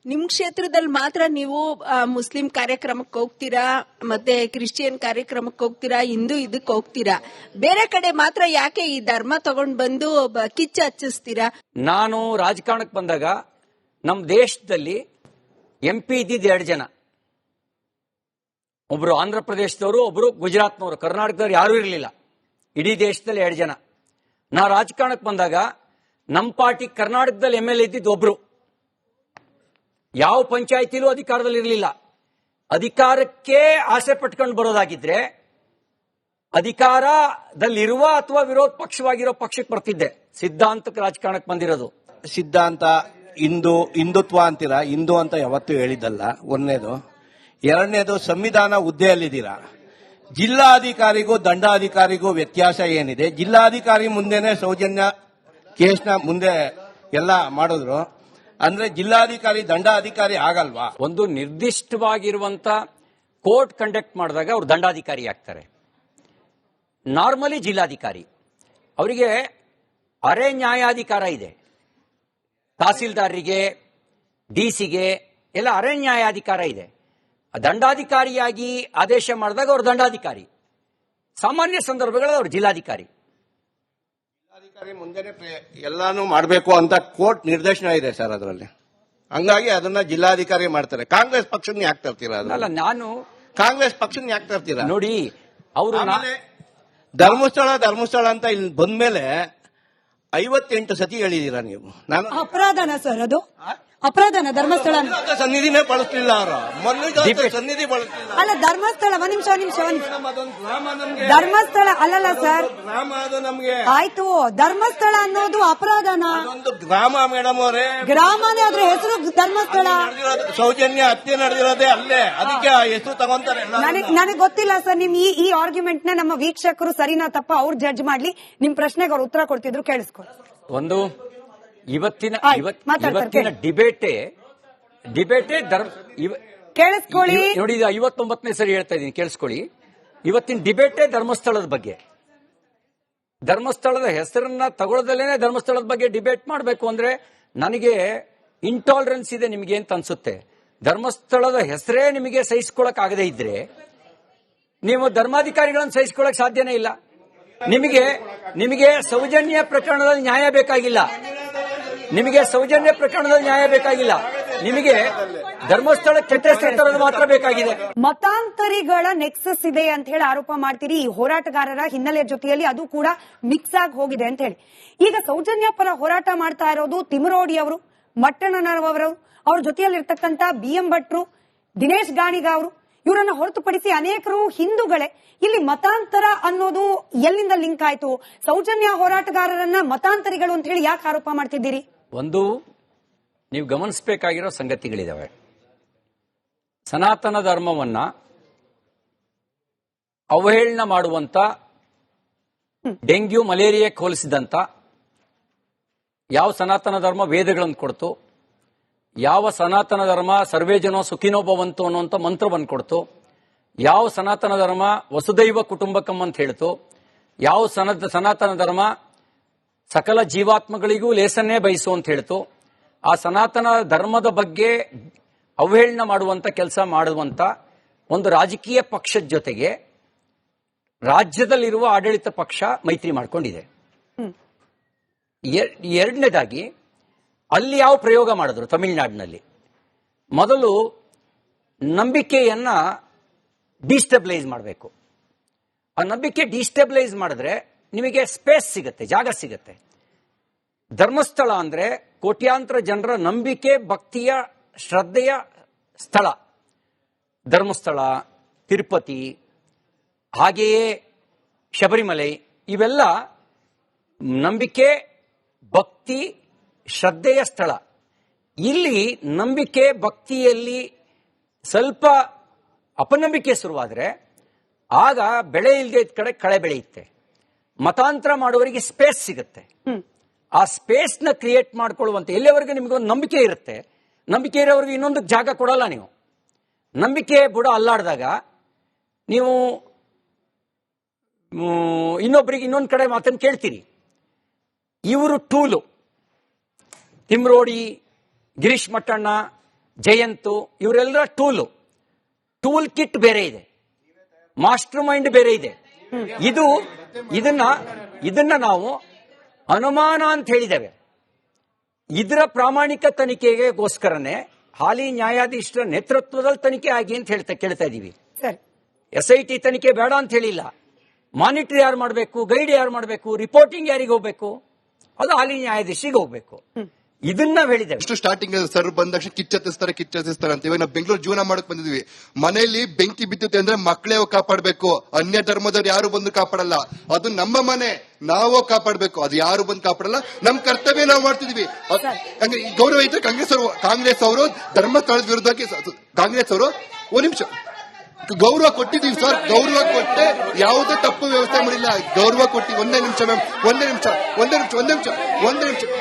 ನಿಮ್ ಕ್ಷೇತ್ರದಲ್ಲಿ ಮಾತ್ರ ನೀವು ಮುಸ್ಲಿಂ ಕಾರ್ಯಕ್ರಮಕ್ಕೆ ಹೋಗ್ತೀರಾ, ಮತ್ತೆ ಕ್ರಿಶ್ಚಿಯನ್ ಕಾರ್ಯಕ್ರಮಕ್ಕೆ ಹೋಗ್ತೀರಾ, ಹಿಂದೂ ಇದಕ್ಕೆ ಹೋಗ್ತೀರಾ, ಬೇರೆ ಕಡೆ ಮಾತ್ರ ಯಾಕೆ ಈ ಧರ್ಮ ತಗೊಂಡ್ ಬಂದು ಕಿಚ್ಚ ಹಚ್ಚಿಸ್ತೀರಾ? ನಾನು ರಾಜಕಾರಣಕ್ಕೆ ಬಂದಾಗ ನಮ್ಮ ದೇಶದಲ್ಲಿ MP ಇದ್ದಿದ್ದು 2 ಜನ, ಒಬ್ರು ಆಂಧ್ರ ಪ್ರದೇಶದವರು, ಒಬ್ರು ಗುಜರಾತ್ನವರು. ಕರ್ನಾಟಕದವ್ರು ಯಾರೂ ಇರಲಿಲ್ಲ. ಇಡೀ ದೇಶದಲ್ಲಿ 2 ಜನ. ನಾ ರಾಜಕಾರಣಕ್ಕೆ ಬಂದಾಗ ನಮ್ಮ ಪಾರ್ಟಿ ಕರ್ನಾಟಕದಲ್ಲಿ MLA ಇದ್ದಿದ್ದು ಒಬ್ರು. ಯಾವ ಪಂಚಾಯತಿಲೂ ಅಧಿಕಾರದಲ್ಲಿ ಇರಲಿಲ್ಲ. ಅಧಿಕಾರಕ್ಕೆ ಆಸೆ ಪಟ್ಕೊಂಡು ಬರೋದಾಗಿದ್ರೆ ಅಧಿಕಾರದಲ್ಲಿರುವ ಅಥವಾ ವಿರೋಧ ಪಕ್ಷವಾಗಿರೋ ಪಕ್ಷಕ್ಕೆ ಬರ್ತಿದ್ದೆ. ಸಿದ್ಧಾಂತಕ್ಕೆ ರಾಜಕಾರಣಕ್ಕೆ ಬಂದಿರೋದು. ಸಿದ್ಧಾಂತ ಹಿಂದುತ್ವ ಅಂತೀರಾ, ಹಿಂದೂ ಅಂತ ಯಾವತ್ತೂ ಹೇಳಿದ್ದಲ್ಲ. ಒಂದನೇದು. ಎರಡನೇದು, ಸಂವಿಧಾನ ಹುದ್ದೆಯಲ್ಲಿದ್ದೀರಾ. ಜಿಲ್ಲಾಧಿಕಾರಿಗೂ ದಂಡಾಧಿಕಾರಿಗೂ ವ್ಯತ್ಯಾಸ ಏನಿದೆ? ಜಿಲ್ಲಾಧಿಕಾರಿ ಮುಂದೆನೆ ಸೌಜನ್ಯ ಕೇಸ್ನ ಮುಂದೆ ಎಲ್ಲ ಮಾಡಿದ್ರು ಅಂದ್ರೆ ಜಿಲ್ಲಾಧಿಕಾರಿ ದಂಡಾಧಿಕಾರಿ ಆಗಲ್ವಾ? ಒಂದು ನಿರ್ದಿಷ್ಟವಾಗಿರುವಂತ ಕೋರ್ಟ್ ಕಂಡಕ್ಟ್ ಮಾಡಿದಾಗ ಅವರು ದಂಡಾಧಿಕಾರಿ ಆಗ್ತಾರೆ. ನಾರ್ಮಲಿ ಜಿಲ್ಲಾಧಿಕಾರಿ ಅವರಿಗೆ ಅರೆ ನ್ಯಾಯಾಧಿಕಾರ ಇದೆ. ತಹಸೀಲ್ದಾರರಿಗೆ, DC ಗೆ ಎಲ್ಲ ಅರೆ ನ್ಯಾಯಾಧಿಕಾರ ಇದೆ. ದಂಡಾಧಿಕಾರಿಯಾಗಿ ಆದೇಶ ಮಾಡಿದಾಗ ಅವರು ದಂಡಾಧಿಕಾರಿ. ಸಾಮಾನ್ಯ ಸಂದರ್ಭಗಳಲ್ಲಿ ಅವರು ಜಿಲ್ಲಾಧಿಕಾರಿ. ಜಿಲ್ಲಾಧಿಕಾರಿ ಮುಂದೆನೆ ಎಲ್ಲಾನು ಮಾಡಬೇಕು ಅಂತ ಕೋರ್ಟ್ ನಿರ್ದೇಶನ ಇದೆ ಸರ್ ಅದರಲ್ಲಿ. ಹಂಗಾಗಿ ಅದನ್ನ ಜಿಲ್ಲಾಧಿಕಾರಿ ಮಾಡ್ತಾರೆ. ಕಾಂಗ್ರೆಸ್ ಪಕ್ಷನ ಯಾಕೆ ತರ್ತೀರಾ? ಅಲ್ಲ, ನಾನು ಕಾಂಗ್ರೆಸ್ ಪಕ್ಷನ ಯಾಕೆ ತರ್ತೀರಾ? ನೋಡಿ, ಅವರು ಧರ್ಮಸ್ಥಳ ಅಂತ ಇಲ್ಲಿ ಬಂದ್ಮೇಲೆ 58 ಸತಿ ಹೇಳಿದೀರಾ ನೀವು. ನಾನು ಅಪರಾಧನ ಸರ್ ಅದು? ಅಪರಾಧನ ಧರ್ಮಸ್ಥಳ ಸನ್ನಿಧಿನೇ ಬಳಸಲಿಲ್ಲ ಅವರು. ಸನ್ನಿಧಿ ಬಳಸಲಿಲ್ಲ. ಅಲ್ಲ, ಧರ್ಮಸ್ಥಳ ಒಂದ್ ನಿಮಿಷ ಧರ್ಮಸ್ಥಳ ಅಲ್ಲಲ್ಲ ಸರ್. ಗ್ರಾಮ ಅದು ನಮ್ಗೆ ಆಯ್ತು. ಧರ್ಮಸ್ಥಳ ಅನ್ನೋದು ಅಪರಾಧನ? ಅದೊಂದು ಗ್ರಾಮ ಮೇಡಮ್ ಅವರೇ. ಗ್ರಾಮನೇ, ಅದ್ರ ಹೆಸರು ಧರ್ಮಸ್ಥಳ. ಸೌಜನ್ಯ ಹತ್ಯೆ ನಡೆದಿರೋದೇ ಅಲ್ಲೇ, ಅದಕ್ಕೆ ಹೆಸರು ತಗೊಂತಾರೆ. ನನಗೆ ಗೊತ್ತಿಲ್ಲ ಸರ್. ನಿಮ್ ಈ ಆರ್ಗ್ಯುಮೆಂಟ್ ನ ನಮ್ಮ ವೀಕ್ಷಕರು ಸರಿನಾ ತಪ್ಪ ಅವ್ರು ಜಡ್ಜ್ ಮಾಡ್ಲಿ. ನಿಮ್ ಪ್ರಶ್ನೆಗೆ ಅವ್ರು ಉತ್ತರ ಕೊಡ್ತಿದ್ರು, ಕೇಳಿಸ್ಕೊಳ್ಳಿ. ಒಂದು ಇವತ್ತಿನ ಡಿಬೇಟೇ ಕೇಳಿಸ್ಕೊಳ್ಳಿ. ನೋಡಿ, 59ನೇ ಸರಿ ಹೇಳ್ತಾ ಇದ್ದೀನಿ, ಕೇಳಿಸ್ಕೊಳ್ಳಿ. ಇವತ್ತಿನ ಡಿಬೇಟೇ ಧರ್ಮಸ್ಥಳದ ಬಗ್ಗೆ. ಧರ್ಮಸ್ಥಳದ ಹೆಸರನ್ನ ತಗೊಳ್ಳದಲ್ಲೇನೆ ಧರ್ಮಸ್ಥಳದ ಬಗ್ಗೆ ಡಿಬೇಟ್ ಮಾಡಬೇಕು ಅಂದ್ರೆ ನನಗೆ ಇಂಟಾಲರೆನ್ಸ್ ಇದೆ ನಿಮಗೆ ಅಂತ ಅನ್ಸುತ್ತೆ. ಧರ್ಮಸ್ಥಳದ ಹೆಸರೇ ನಿಮಗೆ ಸಹಿಸ್ಕೊಳಕ್ ಆಗದೇ ಇದ್ರೆ ನೀವು ಧರ್ಮಾಧಿಕಾರಿಗಳನ್ನು ಸಹಿಸ್ಕೊಳಕ್ ಸಾಧ್ಯನೇ ಇಲ್ಲ. ನಿಮಗೆ ಸೌಜನ್ಯ ಪ್ರಕರಣದಲ್ಲಿ ನ್ಯಾಯ ಬೇಕಾಗಿಲ್ಲ. ನಿಮಗೆ ಧರ್ಮಸ್ಥಳ ಕೆಟ್ಟೆಸರು ಮಾತ್ರ ಬೇಕಾಗಿದೆ. ಮತಾಂತರಿಗಳ ನೆಕ್ಸಸ್ ಇದೆ ಅಂತ ಹೇಳಿ ಆರೋಪ ಮಾಡ್ತೀರಿ. ಈ ಹೋರಾಟಗಾರರ ಹಿನ್ನೆಲೆ ಜೊತೆಯಲ್ಲಿ ಅದು ಕೂಡ ಮಿಕ್ಸ್ ಆಗಿ ಹೋಗಿದೆ ಅಂತ ಹೇಳಿ. ಈಗ ಸೌಜನ್ಯ ಪರ ಹೋರಾಟ ಮಾಡ್ತಾ ಇರೋದು ತಿಮರೋಡಿ ಅವರು, ಮಟ್ಟಣ್ಣನವರು, ಅವ್ರ ಜೊತೆಯಲ್ಲಿ ಇರ್ತಕ್ಕಂಥ BM ಭಟ್ರು, ದಿನೇಶ್ ಗಾಣಿಗ ಅವರು. ಇವರನ್ನ ಹೊರತುಪಡಿಸಿ ಅನೇಕರು ಹಿಂದೂಗಳೇ. ಇಲ್ಲಿ ಮತಾಂತರ ಅನ್ನೋದು ಎಲ್ಲಿಂದ ಲಿಂಕ್ ಆಯ್ತು? ಸೌಜನ್ಯ ಹೋರಾಟಗಾರರನ್ನ ಮತಾಂತರಿಗಳು ಅಂತ ಹೇಳಿ ಯಾಕೆ ಆರೋಪ ಮಾಡ್ತಿದ್ದೀರಿ? ಒಂದು, ನೀವು ಗಮನಿಸಬೇಕಾಗಿರೋ ಸಂಗತಿಗಳಿದಾವೆ. ಸನಾತನ ಧರ್ಮವನ್ನ ಅವಹೇಳನ ಮಾಡುವಂತ, ಡೆಂಗ್ಯೂ ಮಲೇರಿಯಾಕ್ಕೆ ಹೋಲಿಸಿದಂತ ಯಾವ ಸನಾತನ ಧರ್ಮ ವೇದಗಳನ್ನು ಕೊಡ್ತು, ಯಾವ ಸನಾತನ ಧರ್ಮ ಸರ್ವೇ ಜನೋ ಸುಖಿನೋ ಭವಂತು ಅನ್ನುವಂಥ ಮಂತ್ರವನ್ನು ಕೊಡ್ತು, ಯಾವ ಸನಾತನ ಧರ್ಮ ವಸುದೈವ ಕುಟುಂಬಕಂ ಅಂತ ಹೇಳ್ತು, ಯಾವ ಸನಾತನ ಧರ್ಮ ಸಕಲ ಜೀವಾತ್ಮಗಳಿಗೂ ಲೇಸನ್ನೇ ಬಯಸು ಅಂತ ಹೇಳ್ತು, ಆ ಸನಾತನ ಧರ್ಮದ ಬಗ್ಗೆ ಅವಹೇಳನ ಮಾಡುವಂತ ಕೆಲಸ ಮಾಡುವಂತ ಒಂದು ರಾಜಕೀಯ ಪಕ್ಷದ ಜೊತೆಗೆ ರಾಜ್ಯದಲ್ಲಿರುವ ಆಡಳಿತ ಪಕ್ಷ ಮೈತ್ರಿ ಮಾಡಿಕೊಂಡಿದೆ. ಎರಡನೇದಾಗಿ ಅಲ್ಲಿ ಯಾವ ಪ್ರಯೋಗ ಮಾಡಿದ್ರು ತಮಿಳುನಾಡಿನಲ್ಲಿ? ಮೊದಲು ನಂಬಿಕೆಯನ್ನ ಡಿಸ್ಟೆಬಿಲೈಸ್ ಮಾಡಬೇಕು. ಆ ನಂಬಿಕೆ ಡಿಸ್ಟೆಬಿಲೈಸ್ ಮಾಡಿದ್ರೆ ನಿಮಗೆ ಸ್ಪೇಸ್ ಸಿಗುತ್ತೆ, ಜಾಗ ಸಿಗುತ್ತೆ. ಧರ್ಮಸ್ಥಳ ಅಂದ್ರೆ ಕೋಟ್ಯಾಂತರ ಜನರ ನಂಬಿಕೆ, ಭಕ್ತಿಯ, ಶ್ರದ್ಧೆಯ ಸ್ಥಳ. ಧರ್ಮಸ್ಥಳ, ತಿರುಪತಿ, ಹಾಗೆಯೇ ಶಬರಿಮಲೆ, ಇವೆಲ್ಲ ನಂಬಿಕೆ, ಭಕ್ತಿ, ಶ್ರದ್ಧೆಯ ಸ್ಥಳ. ಇಲ್ಲಿ ನಂಬಿಕೆ, ಭಕ್ತಿಯಲ್ಲಿ ಸ್ವಲ್ಪ ಅಪನಂಬಿಕೆ ಶುರುವಾದ್ರೆ ಆಗ ಬೆಳೆ ಇಲ್ಲದೆ ಇದ್ದ ಕಡೆ ಕಳೆ ಬೆಳೆಯುತ್ತೆ. ಮತಾಂತರ ಮಾಡುವವರಿಗೆ ಸ್ಪೇಸ್ ಸಿಗುತ್ತೆ. ಆ ಸ್ಪೇಸ್ ನ ಕ್ರಿಯೇಟ್ ಮಾಡ್ಕೊಳ್ಳುವಂತ, ಎಲ್ಲಿವರೆಗೆ ನಿಮಗೊಂದು ನಂಬಿಕೆ ಇರುತ್ತೆ, ನಂಬಿಕೆ ಇರೋವರೆಗೆ ಇನ್ನೊಂದು ಜಾಗ ಕೊಡಲ್ಲ ನೀವು. ನಂಬಿಕೆ ಬುಡ ಅಲ್ಲಾಡಿದಾಗ ನೀವು ಇನ್ನೊಬ್ಬರಿಗೆ ಇನ್ನೊಂದು ಕಡೆ ಮಾತನ್ನು ಕೇಳ್ತೀರಿ. ಇವರು ಟೂಲು ತಿಮ್ರೋಡಿ, ಗಿರೀಶ್ ಮಟ್ಟಣ್ಣ, ಜಯಂತು ಇವರೆಲ್ಲರ ಟೂಲ್ ಕಿಟ್ ಬೇರೆ ಇದೆ, ಮಾಸ್ಟರ್ ಮೈಂಡ್ ಬೇರೆ ಇದೆ. ಇದನ್ನ ನಾವು ಅನುಮಾನ ಅಂತ ಹೇಳಿದ್ದೇವೆ. ಇದರ ಪ್ರಾಮಾಣಿಕ ತನಿಖೆಗೋಸ್ಕರನೇ ಹಾಲಿ ನ್ಯಾಯಾಧೀಶರ ನೇತೃತ್ವದಲ್ಲಿ ತನಿಖೆ ಆಗಿ ಅಂತ ಕೇಳ್ತಾ ಇದೀವಿ. SIT ತನಿಖೆ ಬೇಡ ಅಂತ ಹೇಳಿಲ್ಲ. ಮಾನಿಟರ್ ಯಾರು ಮಾಡಬೇಕು, ಗೈಡ್ ಯಾರು ಮಾಡಬೇಕು, ರಿಪೋರ್ಟಿಂಗ್ ಯಾರಿಗೆ ಹೋಗ್ಬೇಕು, ಅದು ಹಾಲಿ ನ್ಯಾಯಾಧೀಶರಿಗೆ ಹೋಗ್ಬೇಕು. ಇದನ್ನ ನಾವು ಹೇಳಿದ್ದೇವೆ. ಇಷ್ಟು ಸ್ಟಾರ್ಟಿಂಗ್ ಸರ್ ಬಂದ ಕಿಚ್ಚತ್ತಿಸ್ತಾರೆ ಅಂತ. ಇವಾಗ ನಾವು ಬೆಂಗಳೂರು ಜೀವನ ಮಾಡಕ್ ಬಂದಿದ್ವಿ. ಮನೆಯಲ್ಲಿ ಬೆಂಕಿ ಬಿದ್ದುತ್ತೆ ಅಂದ್ರೆ ಮಕ್ಕಳೇ ಕಾಪಾಡಬೇಕು, ಅನ್ಯ ಧರ್ಮದವ್ರು ಯಾರು ಬಂದು ಕಾಪಾಡಲ್ಲ. ಅದು ನಮ್ಮ ಮನೆ, ನಾವು ಕಾಪಾಡಬೇಕು, ಅದು ಯಾರು ಬಂದು ಕಾಪಾಡಲ್ಲ. ನಮ್ ಕರ್ತವ್ಯ ನಾವು ಮಾಡ್ತಿದ್ವಿ. ಹಂಗೆ ಗೌರವ ಇದ್ರೆ ಕಾಂಗ್ರೆಸ್ ಅವರು ಧರ್ಮಸ್ಥಳದ ವಿರುದ್ಧವಾಗಿ ಕಾಂಗ್ರೆಸ್ ಅವರು ಒಂದ್ ನಿಮಿಷ ಗೌರವ ಕೊಟ್ಟಿದ್ದೀವಿ ಸರ್, ಗೌರವ ಕೊಟ್ಟೆ, ಯಾವುದೇ ತಪ್ಪು ವ್ಯವಸ್ಥೆ ಮಾಡಿಲ್ಲ. ಗೌರವ ಕೊಟ್ಟಿ ಒಂದೇ ನಿಮಿಷ ಮ್ಯಾಮ್, ಒಂದೇ ನಿಮಿಷ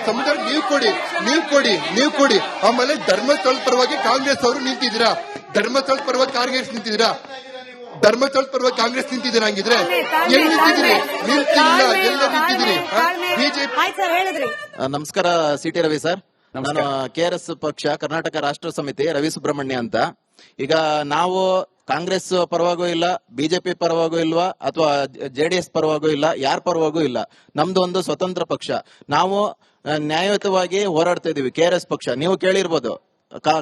ಸಮುದ್ರ ನೀವು ಕೊಡಿ. ಆಮೇಲೆ ಧರ್ಮಸ್ಥಳದ ಪರವಾಗಿ ಕಾಂಗ್ರೆಸ್ ಅವರು ನಿಂತಿದ್ದೀರಾ, ಧರ್ಮಸ್ಥಳದ ಪರವಾಗಿ ಕಾಂಗ್ರೆಸ್ ನಿಂತಿದ್ದೀರಾ ಹಂಗಿದ್ರೆ ಎಲ್ಲಿ ನಿಂತಿದ್ದೀರಿ? ನಿಂತಿಲ್ಲ, ಎಲ್ಲ ನಿಂತಿದ್ದೀರಿ ಬಿಜೆಪಿ. ನಮಸ್ಕಾರ, ಸಿಟಿ ರವಿ ಸರ್. ನಾನು KRS ಪಕ್ಷ ಕರ್ನಾಟಕ ರಾಷ್ಟ್ರ ಸಮಿತಿ ರವಿ ಸುಬ್ರಹ್ಮಣ್ಯ ಅಂತ. ಈಗ ನಾವು ಕಾಂಗ್ರೆಸ್ ಪರವಾಗೂ ಇಲ್ಲ, ಬಿಜೆಪಿ ಪರವಾಗೂ ಇಲ್ವಾ, ಅಥವಾ JDS ಪರವಾಗೂ ಇಲ್ಲ, ಯಾರ ಪರವಾಗೂ ಇಲ್ಲ. ನಮ್ದು ಒಂದು ಸ್ವತಂತ್ರ ಪಕ್ಷ. ನಾವು ನ್ಯಾಯಯುತವಾಗಿ ಹೋರಾಡ್ತಾ ಇದೀವಿ. KRS ಪಕ್ಷ ನೀವು ಕೇಳಿರ್ಬೋದು,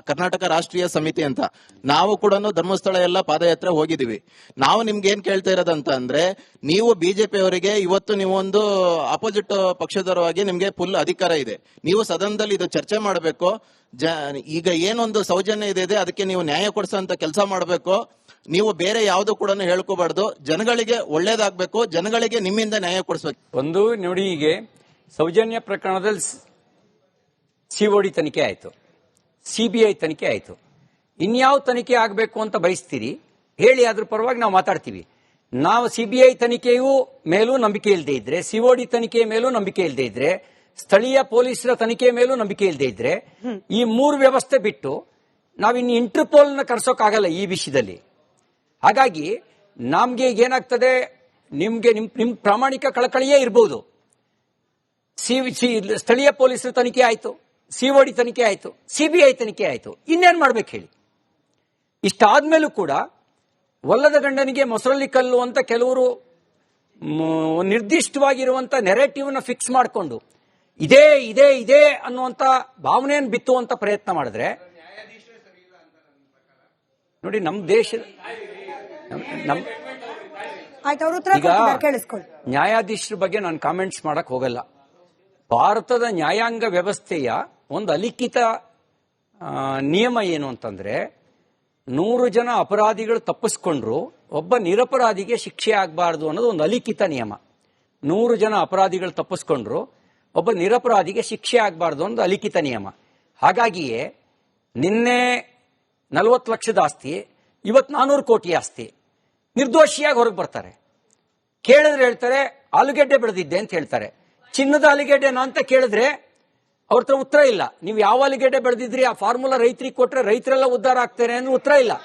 ಕರ್ನಾಟಕ ರಾಷ್ಟ್ರೀಯ ಸಮಿತಿ ಅಂತ. ನಾವು ಕೂಡ ಧರ್ಮಸ್ಥಳ ಎಲ್ಲ ಪಾದಯಾತ್ರೆ ಹೋಗಿದೀವಿ. ನಾವು ನಿಮ್ಗೆ ಏನ್ ಕೇಳ್ತಾ ಇರೋದಂತ ಅಂದ್ರೆ, ನೀವು ಬಿಜೆಪಿ ಅವರಿಗೆ ಇವತ್ತು ನೀವು ಒಂದು ಅಪೋಸಿಟ್ ಪಕ್ಷದವರಾಗಿ ನಿಮ್ಗೆ ಫುಲ್ ಅಧಿಕಾರ ಇದೆ. ನೀವು ಸದನದಲ್ಲಿ ಇದು ಚರ್ಚೆ ಮಾಡಬೇಕು. ಈಗ ಏನೊಂದು ಸೌಜನ್ಯ ಇದೆ ಅದಕ್ಕೆ ನೀವು ನ್ಯಾಯ ಕೊಡಿಸೋಂತ ಕೆಲಸ ಮಾಡಬೇಕು. ನೀವು ಬೇರೆ ಯಾವ್ದು ಕೂಡ ಹೇಳ್ಕೋಬಾರ್ದು. ಜನಗಳಿಗೆ ಒಳ್ಳೇದಾಗ್ಬೇಕು, ಜನಗಳಿಗೆ ನಿಮ್ಮಿಂದ ನ್ಯಾಯ ಕೊಡಿಸ್ಬೇಕು. ಒಂದು ನೋಡಿ, ಈಗ ಸೌಜನ್ಯ ಪ್ರಕರಣದಲ್ಲಿ COD ತನಿಖೆ ಆಯ್ತು, CBI ತನಿಖೆ ಆಯ್ತು. ಇನ್ಯಾವ ತನಿಖೆ ಆಗಬೇಕು ಅಂತ ಬಯಸ್ತೀರಿ ಹೇಳಿ, ಅದ್ರ ಪರವಾಗಿ ನಾವು ಮಾತಾಡ್ತೀವಿ. ನಾವು CBI ತನಿಖೆಯೂ ಮೇಲೂ ನಂಬಿಕೆ ಇಲ್ಲದೆ ಇದ್ರೆ, COD ತನಿಖೆ ಮೇಲೂ ನಂಬಿಕೆ ಇಲ್ಲದೆ ಇದ್ರೆ, ಸ್ಥಳೀಯ ಪೊಲೀಸರ ತನಿಖೆ ಮೇಲೂ ನಂಬಿಕೆ ಇಲ್ಲದೆ ಇದ್ರೆ, ಈ 3 ವ್ಯವಸ್ಥೆ ಬಿಟ್ಟು ನಾವಿನ್ನು ಇಂಟರ್ಪೋಲ್ನ ಕರ್ಸೋಕ್ಕಾಗಲ್ಲ ಈ ವಿಷಯದಲ್ಲಿ. ಹಾಗಾಗಿ ನಮ್ಗೆ ಏನಾಗ್ತದೆ, ನಿಮ್ ಪ್ರಾಮಾಣಿಕ ಕಳಕಳಿಯೇ ಇರಬಹುದು. ಸ್ಥಳೀಯ ಪೊಲೀಸರ ತನಿಖೆ ಆಯ್ತು, COD ತನಿಖೆ ಆಯ್ತು, CBI ತನಿಖೆ ಆಯ್ತು, ಇನ್ನೇನ್ ಮಾಡ್ಬೇಕು ಹೇಳಿ? ಇಷ್ಟಾದ್ಮೇಲೂ ಕೂಡ ಒಲ್ಲದ ಗಂಡನಿಗೆ ಮೊಸರಲ್ಲಿ ಕಲ್ಲು ಅಂತ ಕೆಲವರು ನಿರ್ದಿಷ್ಟವಾಗಿರುವಂತ ನೆರೇಟಿವ್ ನ ಫಿಕ್ಸ್ ಮಾಡಿಕೊಂಡು ಇದೇ ಅನ್ನುವಂತ ಭಾವನೆಯನ್ನು ಬಿತ್ತುವಂತ ಪ್ರಯತ್ನ ಮಾಡಿದ್ರೆ, ನೋಡಿ ನಮ್ಮ ದೇಶ ಈಗ ನ್ಯಾಯಾಧೀಶರ ಬಗ್ಗೆ ನಾನು ಕಾಮೆಂಟ್ಸ್ ಮಾಡಕ್ ಹೋಗಲ್ಲ. ಭಾರತದ ನ್ಯಾಯಾಂಗ ವ್ಯವಸ್ಥೆಯ ಒಂದು ಅಲಿಖಿತ ನಿಯಮ ಏನು ಅಂತಂದ್ರೆ, 100 ಜನ ಅಪರಾಧಿಗಳು ತಪ್ಪಿಸ್ಕೊಂಡ್ರು ಒಬ್ಬ ನಿರಪರಾಧಿಗೆ ಶಿಕ್ಷೆ ಆಗಬಾರ್ದು ಅನ್ನೋದು ಒಂದು ಅಲಿಖಿತ ನಿಯಮ. 100 ಜನ ಅಪರಾಧಿಗಳು ತಪ್ಪಿಸ್ಕೊಂಡ್ರು ಒಬ್ಬ ನಿರಪರಾಧಿಗೆ ಶಿಕ್ಷೆ ಆಗಬಾರ್ದು ಅನ್ನೋದು ಅಲಿಖಿತ ನಿಯಮ. ಹಾಗಾಗಿಯೇ ನಿನ್ನೆ 40 ಲಕ್ಷದ ಆಸ್ತಿ, ಇವತ್ತು 400 ಕೋಟಿ ಆಸ್ತಿ, ನಿರ್ದೋಷಿಯಾಗಿ ಹೊರಗೆ ಬರ್ತಾರೆ. ಕೇಳಿದ್ರೆ ಹೇಳ್ತಾರೆ ಆಲೂಗೆಡ್ಡೆ ಬೆಳೆದಿದ್ದೆ ಅಂತ ಹೇಳ್ತಾರೆ. ಚಿನ್ನದ ಆಲೂಗೆಡ್ಡೆನಾ ಅಂತ ಕೇಳಿದ್ರೆ ಅವ್ರ ಹತ್ರ ಉತ್ತರ ಇಲ್ಲ. ನೀವು ಯಾವ ಆಲೂಗೆಡ್ಡೆ ಬೆಳೆದಿದ್ರಿ, ಆ ಫಾರ್ಮುಲಾ ರೈತರಿಗೆ ಕೊಟ್ರೆ ರೈತರೆಲ್ಲ ಉದ್ಧಾರ ಆಗ್ತಾರೆ ಅಂದ್ರೆ ಉತ್ತರ ಇಲ್ಲ.